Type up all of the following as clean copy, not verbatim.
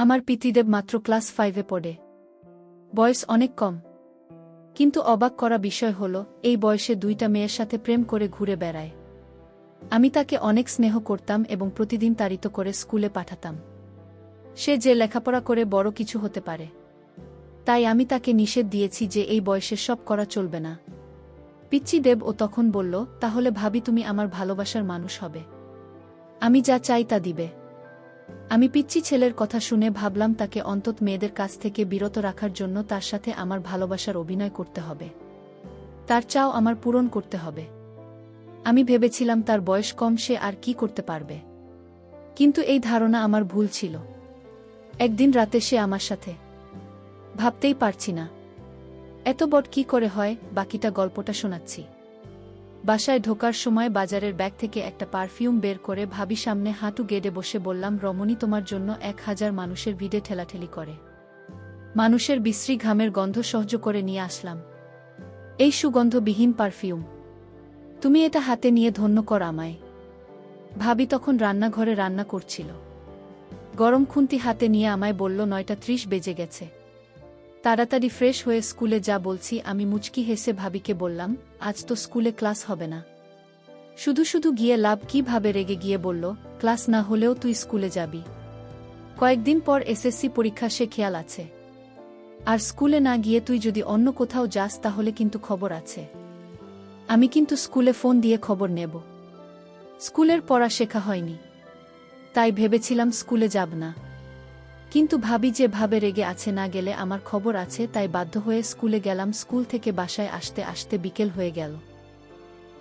আমার পিতৃদেব মাত্র ক্লাস 5-এ পড়ে। বয়স অনেক কম। কিন্তু অবাক করা বিষয় হল, এই বয়সে 2টা মেয়ের সাথে প্রেম করে ঘুরে বেড়ায়। আমি তাকে অনেক স্নেহ করতাম এবং প্রতিদিন তাড়িত করে স্কুলে পাঠাতাম। সে যে লেখাপড়া করে বড় কিছু হতে পারে। তাই আমি তাকে নিষেধ দিয়েছি যে এই বয়সে সব করা চলবে না। পিচ্চি দেব ও তখন বলল, তাহলে ভাবি তুমি আমার ভালোবাসার মানুষ হবে। আমি যা চাই তা দিবে। আমি পিচ্চি ছেলের কথা শুনে ভাবলাম তাকে অন্তত মেয়েদের কাছ থেকে বিরত রাখার জন্য তার সাথে আমার ভালোবাসার অভিনয় করতে হবে। তার চাও আমার পূরণ করতে হবে। আমি ভেবেছিলাম তার বয়স কম, সে আর কি করতে পারবে। কিন্তু এই ধারণা আমার ভুল ছিল। একদিন রাতে সে আমার সাথে। ভাবতেই পারছি না এত বড় কি করে হয়। বাকিটা গল্পটা শোনাচ্ছি। বাসায় ঢোকার সময় বাজারের ব্যাগ থেকে একটা পারফিউম বের করে ভাবি সামনে হাঁটু গেড়ে বসে বললাম, রমণী তোমার জন্য 1000 মানুষের ভিড়ে ঠেলাঠেলি করে মানুষের বিশ্রী ঘামের গন্ধ সহ্য করে নিয়ে আসলাম এই সুগন্ধবিহীন পারফিউম। তুমি এটা হাতে নিয়ে ধন্য কর আমায়। ভাবি তখন রান্নাঘরে রান্না করছিল। গরম খুন্তি হাতে নিয়ে আমায় বলল, 9:30 বেজে গেছে, তাড়াতাড়ি ফ্রেশ হয়ে স্কুলে যা। বলছি আমি মুচকি হেসে ভাবিকে বললাম, আজ তো স্কুলে ক্লাস হবে না। শুধু শুধু গিয়ে লাভ কি? ভাবে রেগে গিয়ে বলল, ক্লাস না হলেও তুই স্কুলে যাবি। কয়েকদিন পর এসএসসি পরীক্ষা, সে খেয়াল আছে। আর স্কুলে না গিয়ে তুই যদি অন্য কোথাও যাস তাহলে কিন্তু খবর আছে। আমি কিন্তু স্কুলে ফোন দিয়ে খবর নেব। স্কুলের পড়া শেখা হয়নি, তাই ভেবেছিলাম স্কুলে যাব না। কিন্তু ভাবি যে ভাবে রেগে আছে, না গেলে আমার খবর আছে, তাই বাধ্য হয়ে স্কুলে গেলাম। স্কুল থেকে বাসায় আসতে আসতে বিকেল হয়ে গেল।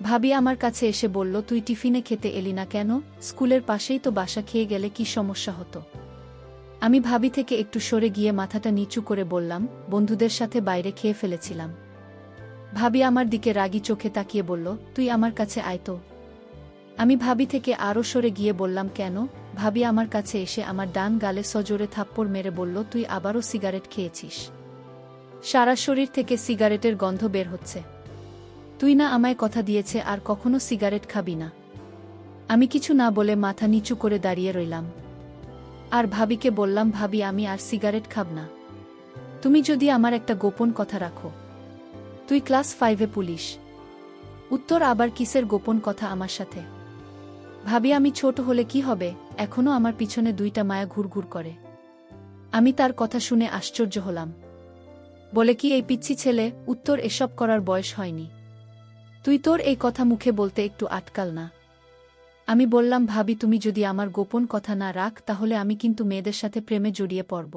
ভাবি আমার কাছে এসে বলল, তুই টিফিনে খেতে এলি না কেন? স্কুলের পাশেই তো বাসা, খেয়ে গেলে কি সমস্যা হতো? আমি ভাবি থেকে একটু সরে গিয়ে মাথাটা নিচু করে বললাম, বন্ধুদের সাথে বাইরে খেয়ে ফেলেছিলাম। ভাবি আমার দিকে রাগী চোখে তাকিয়ে বলল, তুই আমার কাছে আয় তো। আমি ভাবি থেকে আরও সরে গিয়ে বললাম, কেন? ভাবি আমার কাছে এসে আমার ডান গালে সজোরে থাপ্পড় মেরে বলল, তুই আবারও সিগারেট খেয়েছিস। সারা শরীর থেকে সিগারেটের গন্ধ বের হচ্ছে। তুই না আমায় কথা দিয়েছে আর কখনো সিগারেট খাবি না? আমি কিছু না বলে মাথা নিচু করে দাঁড়িয়ে রইলাম। আর ভাবিকে বললাম, ভাবি আমি আর সিগারেট খাব না। তুমি যদি আমার একটা গোপন কথা রাখো। তুই ক্লাস 5-এ পুলিশ। উত্তর, আবার কিসের গোপন কথা আমার সাথে? ভাবি, আমি ছোট হলে কি হবে, এখনো আমার পিছনে 2টা মায়া ঘুরঘুর করে। আমি তার কথা শুনে আশ্চর্য হলাম। বলে কি এই পিচ্চি ছেলে? উত্তর, এসব করার বয়স হয়নি। তুই তোর এই কথা মুখে বলতে একটু আটকাল না। আমি বললাম, ভাবি তুমি যদি আমার গোপন কথা না রাখ তাহলে আমি কিন্তু মেয়েদের সাথে প্রেমে জড়িয়ে পড়ব।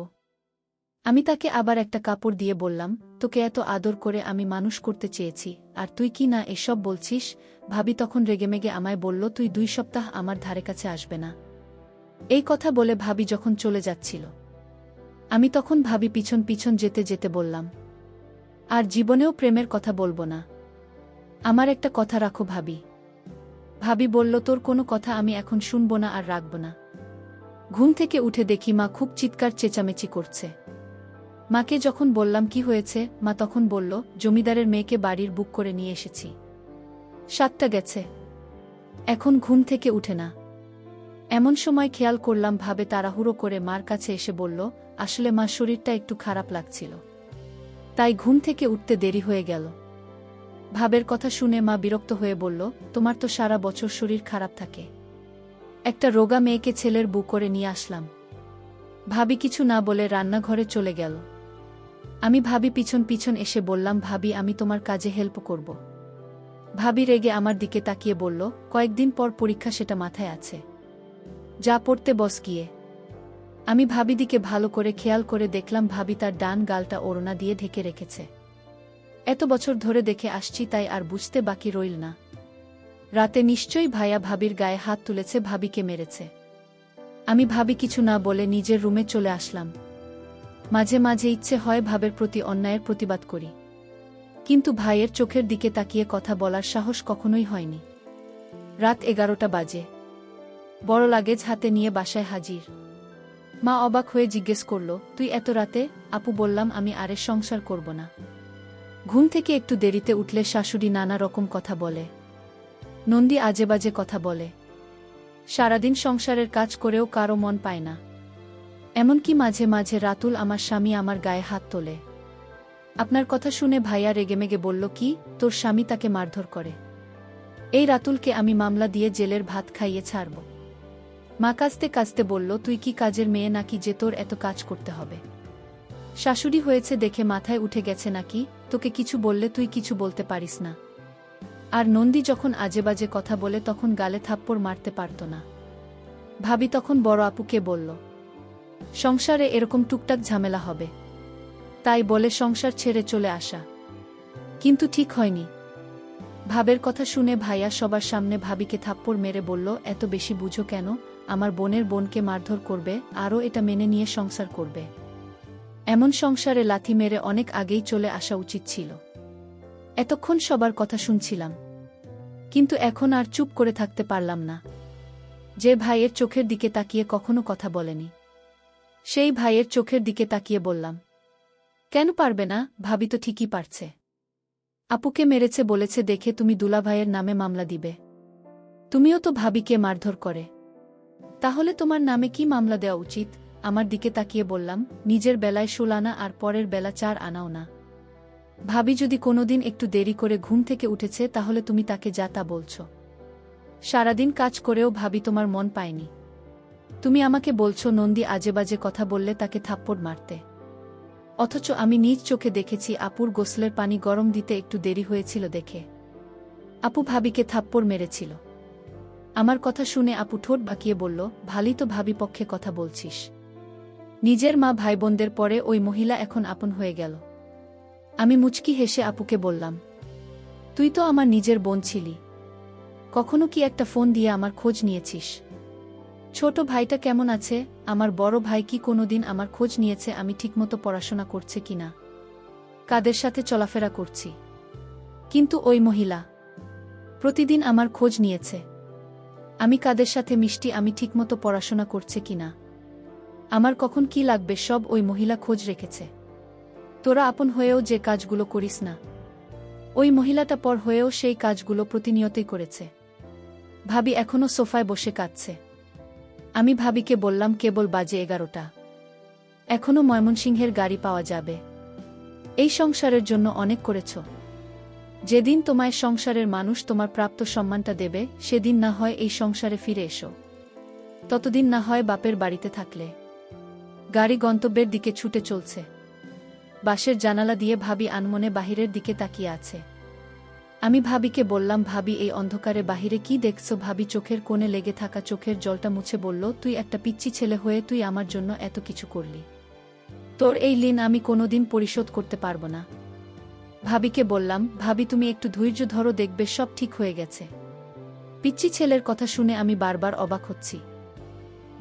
আমি তাকে আবার একটা কাপড় দিয়ে বললাম, তোকে এত আদর করে আমি মানুষ করতে চেয়েছি, আর তুই কি না এসব বলছিস? ভাবি তখন রেগেমেগে আমায় বলল, তুই 2 সপ্তাহ আমার ধারে কাছে আসবে না। এই কথা বলে ভাবি যখন চলে যাচ্ছিল, আমি তখন ভাবি পিছন পিছন যেতে যেতে বললাম, আর জীবনেও প্রেমের কথা বলবো না। আমার একটা কথা রাখো ভাবি। ভাবি বলল, তোর কোনো কথা আমি এখন শুনবো না আর রাখব না। ঘুম থেকে উঠে দেখি মা খুব চিৎকার চেঁচামেচি করছে। মাকে যখন বললাম কি হয়েছে, মা তখন বলল, জমিদারের মেয়েকে বাড়ির বুক করে নিয়ে এসেছি। 7টা গেছে, এখন ঘুম থেকে উঠে না। এমন সময় খেয়াল করলাম ভাবে তাড়াহুড়ো করে মার কাছে এসে বলল, আসলে মা শরীরটা একটু খারাপ লাগছিল, তাই ঘুম থেকে উঠতে দেরি হয়ে গেল। ভাবের কথা শুনে মা বিরক্ত হয়ে বলল, তোমার তো সারা বছর শরীর খারাপ থাকে, একটা রোগা মেয়েকে ছেলের বুক করে নিয়ে আসলাম। ভাবি কিছু না বলে রান্নাঘরে চলে গেল। আমি ভাবি পিছন পিছন এসে বললাম, ভাবি আমি তোমার কাজে হেল্প করব। ভাবি রেগে আমার দিকে তাকিয়ে বলল, কয়েকদিন পর পরীক্ষা, সেটা মাথায় আছে? যা পড়তে বস গিয়ে। আমি ভাবি দিকে ভালো করে খেয়াল করে দেখলাম ভাবি তার ডান গালটা ওড়না দিয়ে ঢেকে রেখেছে। এত বছর ধরে দেখে আসছি, তাই আর বুঝতে বাকি রইল না। রাতে নিশ্চয়ই ভাইয়া ভাবির গায়ে হাত তুলেছে, ভাবিকে মেরেছে। আমি ভাবি কিছু না বলে নিজের রুমে চলে আসলাম। মাঝে মাঝে ইচ্ছে হয় ভাবের প্রতি অন্যায়ের প্রতিবাদ করি, কিন্তু ভাইয়ের চোখের দিকে তাকিয়ে কথা বলার সাহস কখনোই হয়নি। রাত 11টা বাজে। বড় লাগেজ হাতে নিয়ে বাসায় হাজির। মা অবাক হয়ে জিজ্ঞেস করল, তুই এত রাতে? আপু বললাম, আমি আরে সংসার করব না। ঘুম থেকে একটু দেরিতে উঠলে শাশুড়ি নানা রকম কথা বলে, নন্দী আজেবাজে কথা বলে। সারাদিন সংসারের কাজ করেও কারো মন পায় না। এমনকি মাঝে মাঝে রাতুল আমার স্বামী আমার গায়ে হাত তোলে। আপনার কথা শুনে ভাইয়া রেগেমেগে বলল, কি, তোর স্বামী তাকে মারধর করে? এই রাতুলকে আমি মামলা দিয়ে জেলের ভাত খাইয়ে ছাড়ব। মা কাঁদতে কাঁদতে বলল, তুই কি কাজের মেয়ে নাকি যে তোর এত কাজ করতে হবে? শাশুড়ি হয়েছে দেখে মাথায় উঠে গেছে নাকি? তোকে কিছু বললে তুই কিছু বলতে পারিস না? আর নন্দী যখন আজেবাজে কথা বলে তখন গালে থাপ্পড় মারতে পারত না। ভাবি তখন বড় আপুকে বলল, সংসারে এরকম টুকটাক ঝামেলা হবে, তাই বলে সংসার ছেড়ে চলে আসা। কিন্তু ঠিক হয়নি। ভাবের কথা শুনে ভাইয়া সবার সামনে ভাবিকে থাপ্পড় মেরে বলল, এত বেশি বুঝো কেন? আমার বোনের বোনকে মারধর করবে, আরও এটা মেনে নিয়ে সংসার করবে? এমন সংসারে লাথি মেরে অনেক আগেই চলে আসা উচিত ছিল। এতক্ষণ সবার কথা শুনছিলাম, কিন্তু এখন আর চুপ করে থাকতে পারলাম না। যে ভাইয়ের চোখের দিকে তাকিয়ে কখনো কথা বলেনি, সেই ভাইয়ের চোখের দিকে তাকিয়ে বললাম, কেন পারবে না? ভাবি তো ঠিকই পারছে। আপুকে মেরেছে বলেছে দেখে তুমি দুলাভাইয়ের নামে মামলা দিবে? তুমিও তো ভাবিকে মারধর করে, তাহলে তোমার নামে কি মামলা দেওয়া উচিত? আমার দিকে তাকিয়ে বললাম, নিজের বেলায় 16 আনা আর পরের বেলা 4 আনাও না। ভাবি যদি কোনোদিন একটু দেরি করে ঘুম থেকে উঠেছে তাহলে তুমি তাকে যা তা বলছ। সারাদিন কাজ করেও ভাবি তোমার মন পায়নি। তুমি আমাকে বলছো নন্দী আজেবাজে কথা বললে তাকে থাপ্পড় মারতে, অথচ আমি নিজ চোখে দেখেছি আপুর গোসলের পানি গরম দিতে একটু দেরি হয়েছিল দেখে আপু ভাবিকে থাপ্পড় মেরেছিল। আমার কথা শুনে আপু ঠোঁট বাঁকিয়ে বলল, ভালোই তো ভাবি পক্ষে কথা বলছিস। নিজের মা ভাইবোনদের পরে ওই মহিলা এখন আপন হয়ে গেল। আমি মুচকি হেসে আপুকে বললাম, তুই তো আমার নিজের বোন ছিলি, কখনো কি একটা ফোন দিয়ে আমার খোঁজ নিয়েছিস? ছোট ভাইটা কেমন আছে? আমার বড় ভাই কি কোনোদিন আমার খোঁজ নিয়েছে আমি ঠিকমতো পড়াশোনা করছে কিনা, কাদের সাথে চলাফেরা করছি? কিন্তু ওই মহিলা প্রতিদিন আমার খোঁজ নিয়েছে, আমি কাদের সাথে মিষ্টি, আমি ঠিকমতো পড়াশোনা করছে কিনা, আমার কখন কি লাগবে সব ওই মহিলা খোঁজ রেখেছে। তোরা আপন হয়েও যে কাজগুলো করিস না, ওই মহিলাটা পর হয়েও সেই কাজগুলো প্রতিনিয়তই করেছে। ভাবি এখনো সোফায় বসে কাঁদছে। আমি ভাবিকে বললাম, কেবল বাজে 11টা, এখনো ময়মনসিংহের গাড়ি পাওয়া যাবে। এই সংসারের জন্য অনেক করেছ, যেদিন তোমায় সংসারের মানুষ তোমার প্রাপ্ত সম্মানটা দেবে সেদিন না হয় এই সংসারে ফিরে এসো, ততদিন না হয় বাপের বাড়িতে থাকলে। গাড়ি গন্তব্যের দিকে ছুটে চলছে। বাসের জানালা দিয়ে ভাবি আনমনে বাহিরের দিকে তাকিয়ে আছে। আমি ভাবিকে বললাম, ভাবি এই অন্ধকারে বাহিরে কি দেখছো? ভাবি চোখের কোণে লেগে থাকা চোখের জলটা মুছে বলল, তুই একটা পিচ্চি ছেলে হয়ে তুই আমার জন্য এত কিছু করলি, তোর এই ঋণ আমি কোনোদিন পরিশোধ করতে পারবো না। ভাবিকে বললাম, ভাবি তুমি একটু ধৈর্য ধরো, দেখবে সব ঠিক হয়ে গেছে। পিচ্চি ছেলের কথা শুনে আমি বারবার অবাক হচ্ছি।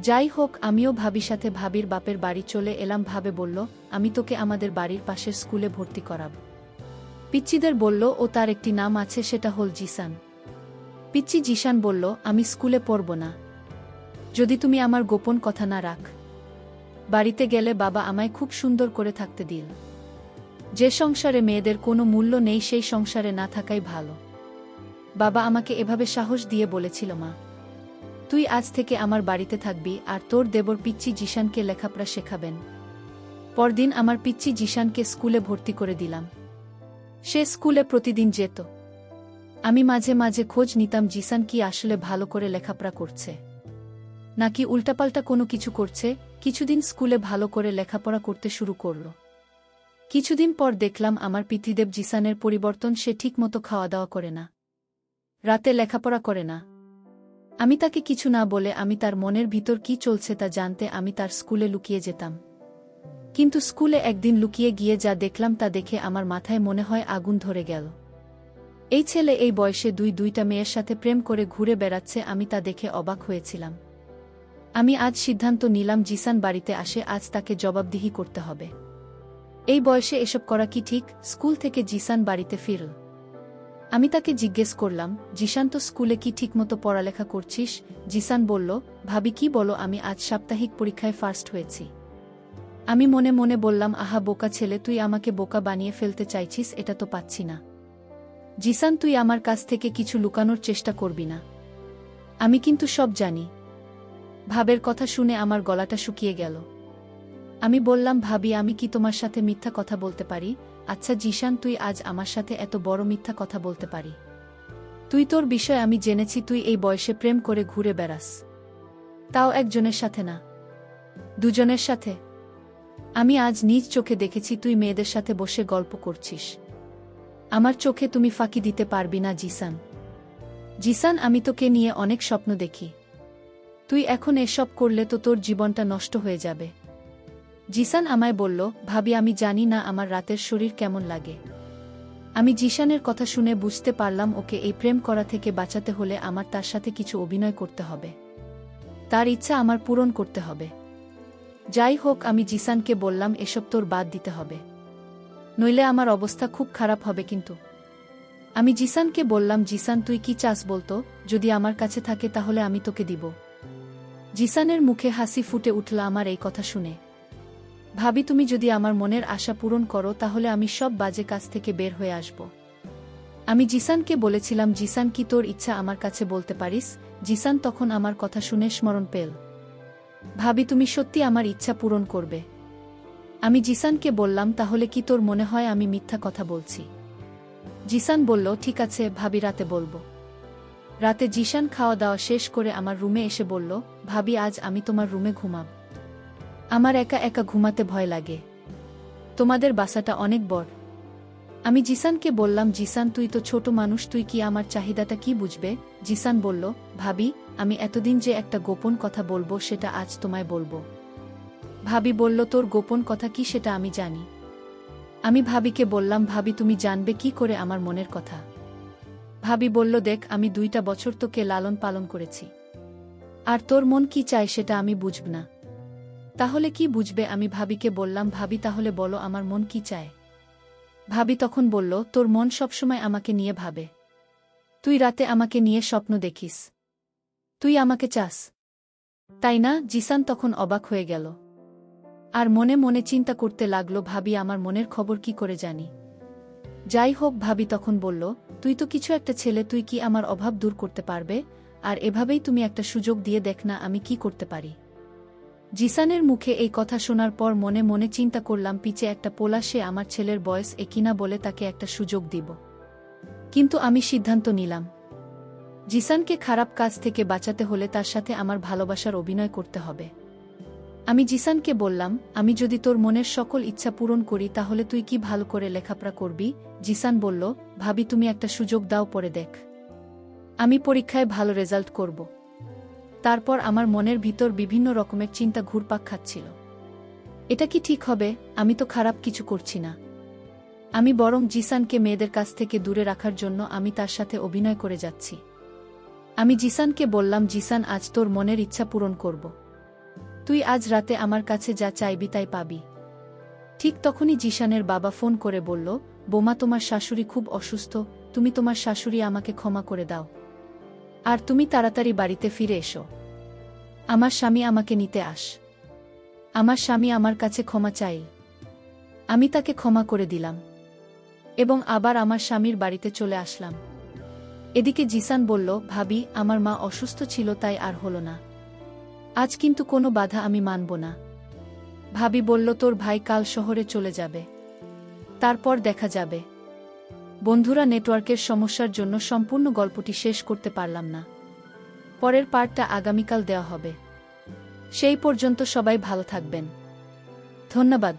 যাই হোক, আমিও ভাবির সাথে ভাবির বাপের বাড়ি চলে এলাম। ভাবে বলল, আমি তোকে আমাদের বাড়ির পাশের স্কুলে ভর্তি করাব। পিচ্চিদের বলল, ও তার একটি নাম আছে, সেটা হল জিসান। পিচ্চি জিসান বলল, আমি স্কুলে পড়ব না, যদি তুমি আমার গোপন কথা না রাখ। বাড়িতে গেলে বাবা আমায় খুব সুন্দর করে থাকতে দিল। যে সংসারে মেয়েদের কোনো মূল্য নেই সেই সংসারে না থাকাই ভালো। বাবা আমাকে এভাবে সাহস দিয়ে বলেছিল, মা তুই আজ থেকে আমার বাড়িতে থাকবি আর তোর দেবর পিচ্চি জিসানকে লেখাপড়া শেখাবেন। পরদিন আমার পিচ্চি জিসানকে স্কুলে ভর্তি করে দিলাম। সে স্কুলে প্রতিদিন যেত। আমি মাঝে মাঝে খোঁজ নিতাম জিসান কি আসলে ভালো করে লেখাপড়া করছে নাকি উল্টাপাল্টা কোনো কিছু করছে। কিছুদিন স্কুলে ভালো করে লেখাপড়া করতে শুরু করল। কিছুদিন পর দেখলাম আমার পিতৃদেব জিসানের পরিবর্তন, সে ঠিকমতো খাওয়া দাওয়া করে না, রাতে লেখাপড়া করে না। আমি তাকে কিছু না বলে আমি তার মনের ভিতর কি চলছে তা জানতে আমি তার স্কুলে লুকিয়ে যেতাম। কিন্তু স্কুলে একদিন লুকিয়ে গিয়ে যা দেখলাম তা দেখে আমার মাথায় মনে হয় আগুন ধরে গেল। এই ছেলে এই বয়সে দুইটা মেয়ের সাথে প্রেম করে ঘুরে বেড়াচ্ছে, আমি তা দেখে অবাক হয়েছিলাম। আমি আজ সিদ্ধান্ত নিলাম, জিসান বাড়িতে আসে আজ তাকে জবাবদিহি করতে হবে। এই বয়সে এসব করা কি ঠিক? স্কুল থেকে জিসান বাড়িতে ফিরল। আমি তাকে জিজ্ঞেস করলাম, জিসান তো স্কুলে কি ঠিকমতো পড়ালেখা করছিস? জিসান বলল, ভাবি কি বলো, আমি আজ সাপ্তাহিক পরীক্ষায় ফার্স্ট হয়েছি। আমি মনে মনে বললাম, আহা বোকা ছেলে, তুই আমাকে বোকা বানিয়ে ফেলতে চাইছিস, এটা তো পাচ্ছি না। জিসান, তুই আমার কাছ থেকে কিছু লুকানোর চেষ্টা করবি না, আমি কিন্তু সব জানি। ভাবের কথা শুনে আমার গলাটা শুকিয়ে গেল। আমি বললাম, ভাবি আমি কি তোমার সাথে মিথ্যা কথা বলতে পারি? আচ্ছা জিশান, তুই আজ আমার সাথে এত বড় মিথ্যা কথা বলতে পারি? তুই তোর বিষয় আমি জেনেছি, তুই এই বয়সে প্রেম করে ঘুরে বেড়াস, তাও একজনের সাথে না, দুজনের সাথে। আমি আজ নিজ চোখে দেখেছি তুই মেয়েদের সাথে বসে গল্প করছিস। আমার চোখে তুমি ফাঁকি দিতে পারবি না জিসান। জিসান, আমি তোকে নিয়ে অনেক স্বপ্ন দেখি। তুই এখন এসব করলে তো তোর জীবনটা নষ্ট হয়ে যাবে। জিসান আমায় বলল, ভাবি আমি জানি না আমার রাতের শরীর কেমন লাগে। আমি জিসানের কথা শুনে বুঝতে পারলাম ওকে এই প্রেম করা থেকে বাঁচাতে হলে আমার তার সাথে কিছু অভিনয় করতে হবে, তার ইচ্ছা আমার পূরণ করতে হবে। যাই হোক, আমি জিসানকে বললাম এসব তোর বাদ দিতে হবে, নইলে আমার অবস্থা খুব খারাপ হবে। কিন্তু আমি জিসানকে বললাম, জিসান তুই কি চাস বলতো? যদি আমার কাছে থাকে তাহলে আমি তোকে দিব। জিসানের মুখে হাসি ফুটে উঠল আমার এই কথা শুনে। ভাবি তুমি যদি আমার মনের আশা পূরণ করো তাহলে আমি সব বাজে কাজ থেকে বের হয়ে আসব। আমি জিসানকে বলেছিলাম, জিসান কি তোর ইচ্ছা আমার কাছে বলতে পারিস? জিসান তখন আমার কথা শুনে স্মরণ পেল। ভাবি তুমি সত্যি আমার ইচ্ছা পূরণ করবে? আমি জিসানকে বললাম, তাহলে কি তোর মনে হয় আমি মিথ্যা কথা বলছি? জিসান বলল, ঠিক আছে ভাবি, রাতে বলবো। রাতে জিসান খাওয়া দাওয়া শেষ করে আমার রুমে এসে বলল, ভাবি আজ আমি তোমার রুমে ঘুমাব। আমার একা একা ঘুমাতে ভয় লাগে, তোমাদের বাসাটা অনেক বড়। আমি জিসানকে বললাম, জিসান তুই তো ছোট মানুষ, তুই কি আমার চাহিদাটা কি বুঝবে? জিসান বলল, ভাবি আমি এতদিন যে একটা গোপন কথা বলবো সেটা আজ তোমায় বলবো। ভাবি বলল, তোর গোপন কথা কি সেটা আমি জানি। আমি ভাবিকে বললাম, ভাবি তুমি জানবে কি করে আমার মনের কথা? ভাবি বলল, দেখ আমি 2টা বছর তোকে লালন পালন করেছি, আর তোর মন কি চায় সেটা আমি বুঝব না, তাহলে কি বুঝবে? আমি ভাবিকে বললাম, ভাবি তাহলে বলো আমার মন কি চায়? ভাবি তখন বলল, তোর মন সবসময় আমাকে নিয়ে ভাবে, তুই রাতে আমাকে নিয়ে স্বপ্ন দেখিস, তুই আমাকে চাস, তাই না? জিসান তখন অবাক হয়ে গেল, আর মনে মনে চিন্তা করতে লাগলো, ভাবি আমার মনের খবর কি করে জানি? যাই হোক, ভাবি তখন বলল, তুই তো কিছু একটা ছেলে, তুই কি আমার অভাব দূর করতে পারবে? আর এভাবেই তুমি একটা সুযোগ দিয়ে দেখ না আমি কি করতে পারি। জিসানের মুখে এই কথা শোনার পর মনে মনে চিন্তা করলাম, পিছে একটা পোলা, সে আমার ছেলের বয়স কিনা বলে তাকে একটা সুযোগ দিব। কিন্তু আমি সিদ্ধান্ত নিলাম, জিসানকে খারাপ কাজ থেকে বাঁচাতে হলে তার সাথে আমার ভালোবাসার অভিনয় করতে হবে। আমি জিসানকে বললাম, আমি যদি তোর মনের সকল ইচ্ছা পূরণ করি তাহলে তুই কি ভালো করে লেখাপড়া করবি? জিসান বলল, ভাবি তুমি একটা সুযোগ দাও, পরে দেখ, আমি পরীক্ষায় ভালো রেজাল্ট করব। তারপর আমার মনের ভিতর বিভিন্ন রকমের চিন্তা ঘুরপাক খাচ্ছিল। এটা কি ঠিক হবে? আমি তো খারাপ কিছু করছি না, আমি বরং জিসানকে মেয়েদের কাছ থেকে দূরে রাখার জন্য আমি তার সাথে অভিনয় করে যাচ্ছি। আমি জিসানকে বললাম, জিসান আজ তোর মনের ইচ্ছা পূরণ করব। তুই আজ রাতে আমার কাছে যা চাইবি তাই পাবি। ঠিক তখনই জিসানের বাবা ফোন করে বলল, বোমা তোমার শাশুড়ি খুব অসুস্থ, তুমি তোমার শাশুড়ি আমাকে ক্ষমা করে দাও, আর তুমি তাড়াতাড়ি বাড়িতে ফিরে এসো। আমার স্বামী আমাকে নিতে আস। আমার স্বামী আমার কাছে ক্ষমা চাই। আমি তাকে ক্ষমা করে দিলাম এবং আবার আমার স্বামীর বাড়িতে চলে আসলাম। এদিকে জিসান বলল, ভাবি আমার মা অসুস্থ ছিল তাই আর হলো না, আজ কিন্তু কোনো বাধা আমি মানব না। ভাবি বলল, তোর ভাই কাল শহরে চলে যাবে, তারপর দেখা যাবে। বন্ধুরা, নেটওয়ার্কের সমস্যার জন্য সম্পূর্ণ গল্পটি শেষ করতে পারলাম না, পরের পার্টটা আগামীকাল দেওয়া হবে। সেই পর্যন্ত সবাই ভালো থাকবেন, ধন্যবাদ।